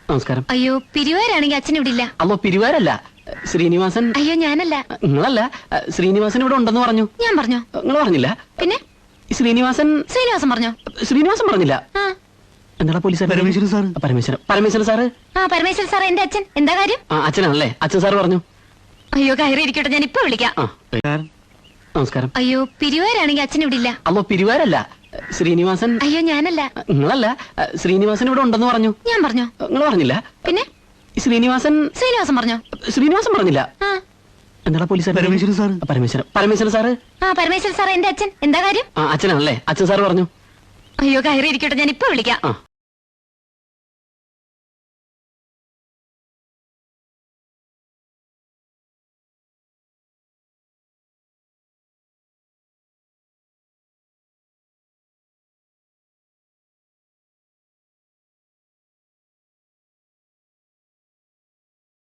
നമസ്കാരം. അയ്യോ പിരിവാരാണെങ്കിൽ അച്ഛൻ ഇവിടെ ഇല്ല. അമ്മ പിരിവാരല്ല, ശ്രീനിവാസൻ. അയ്യോ ഞാനല്ല. നിങ്ങളല്ല, ശ്രീനിവാസൻ ഇവിടെ ഉണ്ടെന്ന് പറഞ്ഞു. ഞാൻ പറഞ്ഞോ? നിങ്ങൾ പറഞ്ഞില്ല. പിന്നെ ശ്രീനിവാസൻ പറഞ്ഞോ? ശ്രീനിവാസൻ പറഞ്ഞില്ല. എന്താ police? Parameswaran sir. Parameswaran sir. Parameswaran sir എന്റെ അച്ഛൻ. എന്താ കാര്യം? അച്ഛനാണല്ലേ? അച്ഛൻ സാറ് പറഞ്ഞു. അയ്യോ കയറി ഇരിക്കട്ടെ, ഞാൻ ഇപ്പൊ വിളിക്കാം. നമസ്കാരം. അയ്യോ പിരിവാരാണെങ്കിൽ അച്ഛൻ ഇവിടെ ഇല്ല. അമ്മ പിരിവാരല്ല, ശ്രീനിവാസൻ. അയ്യോ ഞാനല്ല. നിങ്ങളല്ല, ശ്രീനിവാസൻ ഇവിടെ ഉണ്ടെന്ന് പറഞ്ഞു. ഞാൻ പറഞ്ഞോ? നിങ്ങൾ പറഞ്ഞില്ല. പിന്നെ ശ്രീനിവാസൻ പറഞ്ഞോ? ശ്രീനിവാസൻ പറഞ്ഞില്ല. എന്താ police? Parameswaran sir. Parameswaran sir. Parameswaran sir എന്റെ അച്ഛൻ. എന്താ കാര്യം? അച്ഛനാണല്ലേ? അച്ഛൻ സാറ് പറഞ്ഞു. അയ്യോ കയറി ഇരിക്കട്ടെ, ഞാൻ ഇപ്പൊ വിളിക്കാം.